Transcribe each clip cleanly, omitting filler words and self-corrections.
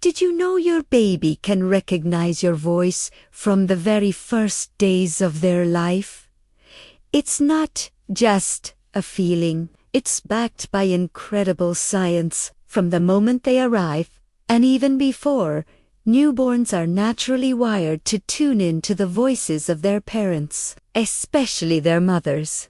Did you know your baby can recognize your voice from the very first days of their life? It's not just a feeling. It's backed by incredible science. From the moment they arrive, and even before, newborns are naturally wired to tune in to the voices of their parents, especially their mothers.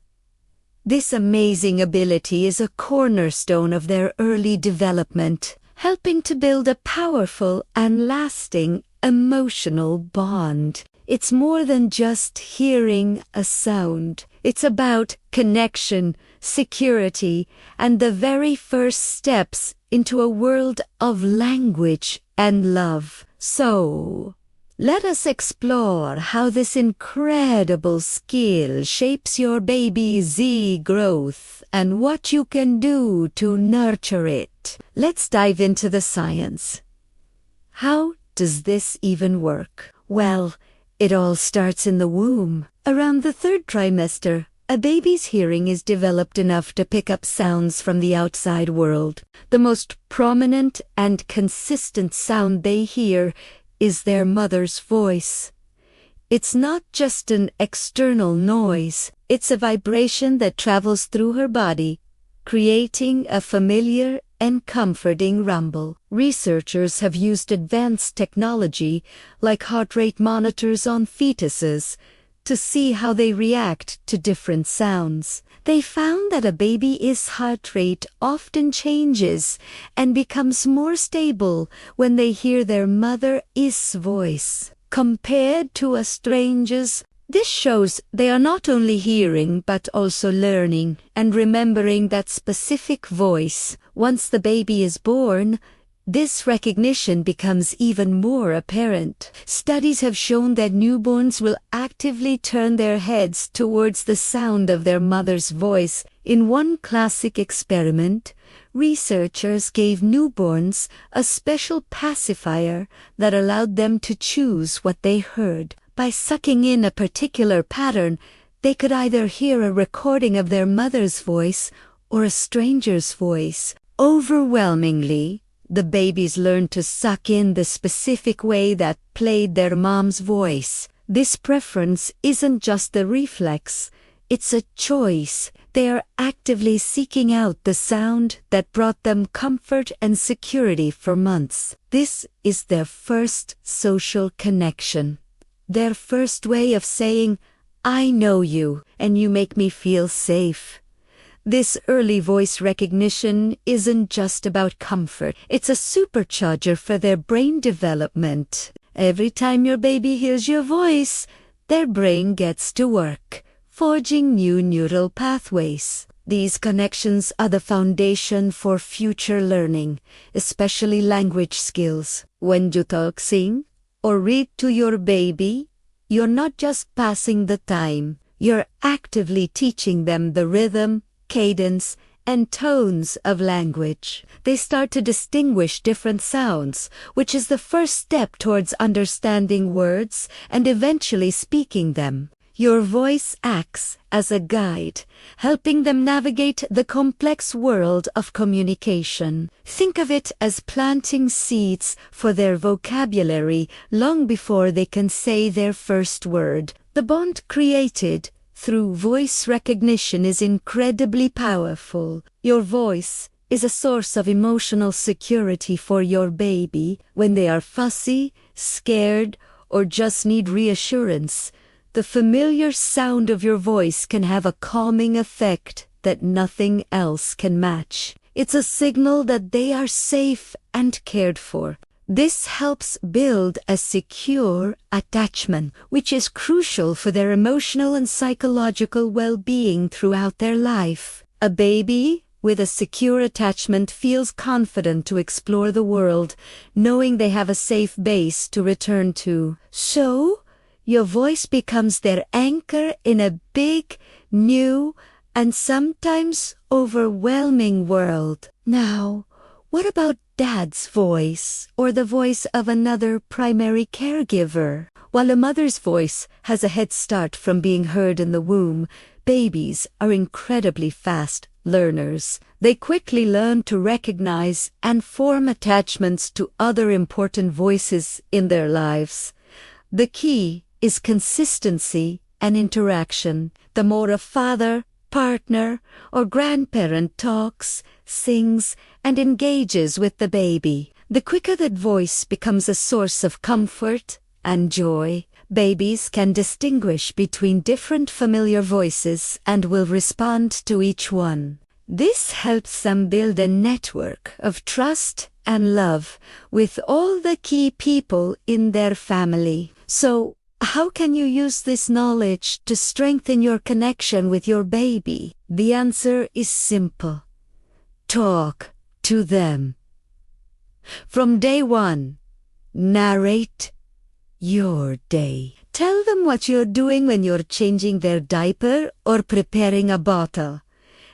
This amazing ability is a cornerstone of their early development, helping to build a powerful and lasting emotional bond. It's more than just hearing a sound. It's about connection, security, and the very first steps into a world of language and love. So, let us explore how this incredible skill shapes your baby's growth and what you can do to nurture it. Let's dive into the science. How does this even work? Well, it all starts in the womb. Around the third trimester, a baby's hearing is developed enough to pick up sounds from the outside world. The most prominent and consistent sound they hear is their mother's voice. It's not just an external noise, it's a vibration that travels through her body, creating a familiar and comforting rumble. Researchers have used advanced technology like heart rate monitors on fetuses to see how they react to different sounds. They found that a baby's heart rate often changes and becomes more stable when they hear their mother's voice compared to a stranger's. This shows they are not only hearing but also learning and remembering that specific voice. Once the baby is born, this recognition becomes even more apparent. Studies have shown that newborns will actively turn their heads towards the sound of their mother's voice. In one classic experiment, researchers gave newborns a special pacifier that allowed them to choose what they heard. By sucking in a particular pattern, they could either hear a recording of their mother's voice or a stranger's voice. Overwhelmingly, the babies learned to suck in the specific way that played their mom's voice. This preference isn't just a reflex, it's a choice. They are actively seeking out the sound that brought them comfort and security for months. This is their first social connection. Their first way of saying, "I know you, and you make me feel safe." This early voice recognition isn't just about comfort. It's a supercharger for their brain development. Every time your baby hears your voice, their brain gets to work, forging new neural pathways. These connections are the foundation for future learning, especially language skills. When you talk, sing, or read to your baby, you're not just passing the time, you're actively teaching them the rhythm, cadence, and tones of language. They start to distinguish different sounds, which is the first step towards understanding words and eventually speaking them. Your voice acts as a guide, helping them navigate the complex world of communication. Think of it as planting seeds for their vocabulary long before they can say their first word. The bond created through voice recognition is incredibly powerful. Your voice is a source of emotional security for your baby when they are fussy, scared, or just need reassurance. The familiar sound of your voice can have a calming effect that nothing else can match. It's a signal that they are safe and cared for. This helps build a secure attachment, which is crucial for their emotional and psychological well-being throughout their life. A baby with a secure attachment feels confident to explore the world, knowing they have a safe base to return to. So, your voice becomes their anchor in a big, new, and sometimes overwhelming world. Now, what about Dad's voice, or the voice of another primary caregiver? While a mother's voice has a head start from being heard in the womb, Babies are incredibly fast learners. They quickly learn to recognize and form attachments to other important voices in their lives. The key is consistency and interaction. The more a father, partner, or grandparent talks, sings, and engages with the baby, the quicker that voice becomes a source of comfort and joy. Babies can distinguish between different familiar voices and will respond to each one. This helps them build a network of trust and love with all the key people in their family. So, how can you use this knowledge to strengthen your connection with your baby? The answer is simple. Talk to them. From day one, narrate your day. Tell them what you're doing when you're changing their diaper or preparing a bottle.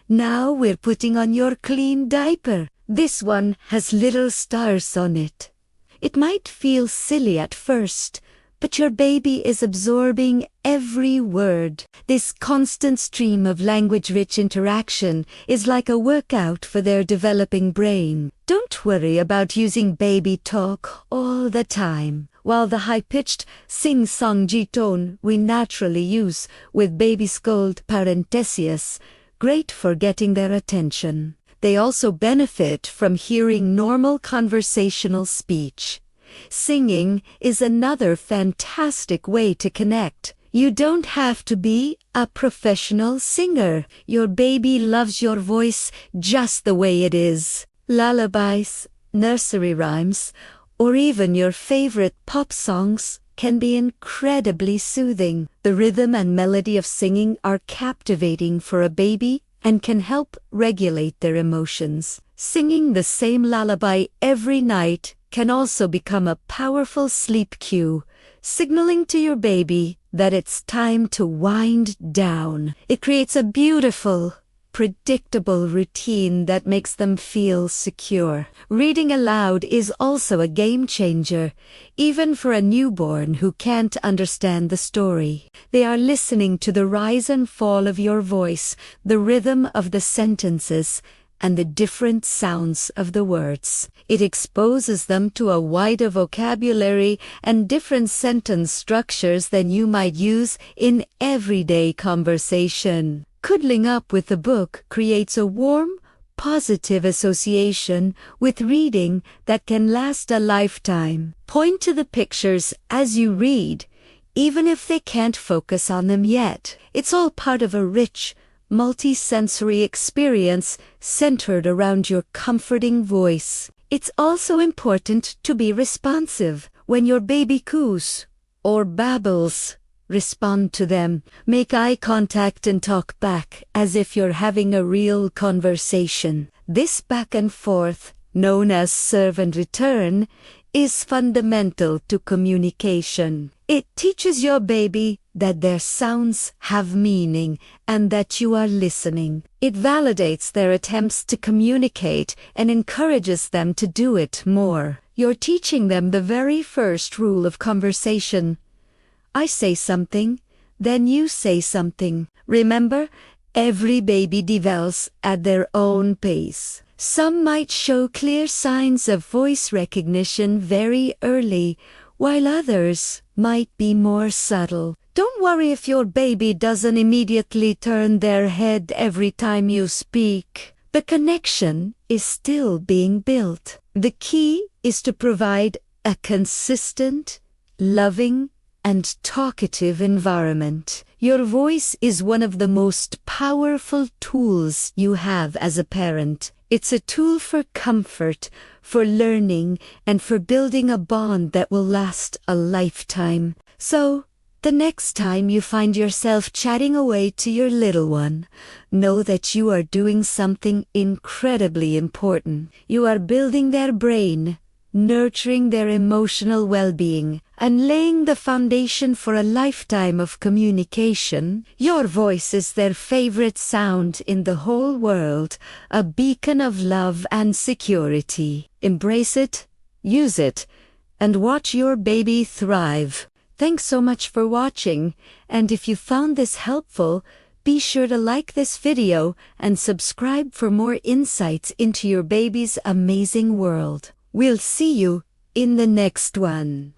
Now we're putting on your clean diaper. This one has little stars on it. It might feel silly at first, but your baby is absorbing every word. This constant stream of language-rich interaction is like a workout for their developing brain. Don't worry about using baby talk all the time. While the high-pitched sing-song G-tone we naturally use with babies called parenthesias, great for getting their attention. They also benefit from hearing normal conversational speech. Singing is another fantastic way to connect. You don't have to be a professional singer. Your baby loves your voice just the way it is. Lullabies, nursery rhymes, or even your favorite pop songs can be incredibly soothing. The rhythm and melody of singing are captivating for a baby and can help regulate their emotions. Singing the same lullaby every night can also become a powerful sleep cue, signaling to your baby that it's time to wind down. It creates a beautiful, predictable routine that makes them feel secure. Reading aloud is also a game changer, even for a newborn who can't understand the story. They are listening to the rise and fall of your voice, the rhythm of the sentences, and the different sounds of the words. It exposes them to a wider vocabulary and different sentence structures than you might use in everyday conversation. Cuddling up with the book creates a warm, positive association with reading that can last a lifetime. Point to the pictures as you read, even if they can't focus on them yet. It's all part of a rich, multi-sensory experience centered around your comforting voice. It's also important to be responsive. When your baby coos or babbles, respond to them. Make eye contact and talk back as if you're having a real conversation. This back and forth, known as serve and return, is fundamental to communication. It teaches your baby that their sounds have meaning and that you are listening. It validates their attempts to communicate and encourages them to do it more. You're teaching them the very first rule of conversation. I say something, then you say something. Remember, every baby develops at their own pace. Some might show clear signs of voice recognition very early, while others might be more subtle. Don't worry if your baby doesn't immediately turn their head every time you speak. The connection is still being built. The key is to provide a consistent, loving, and talkative environment. Your voice is one of the most powerful tools you have as a parent. It's a tool for comfort, for learning, and for building a bond that will last a lifetime. So, the next time you find yourself chatting away to your little one, know that you are doing something incredibly important. You are building their brain, nurturing their emotional well-being, and laying the foundation for a lifetime of communication. Your voice is their favorite sound in the whole world, a beacon of love and security. Embrace it, use it, and watch your baby thrive. Thanks so much for watching, and if you found this helpful, Be sure to like this video and subscribe for more insights into your baby's amazing world. We'll see you in the next one.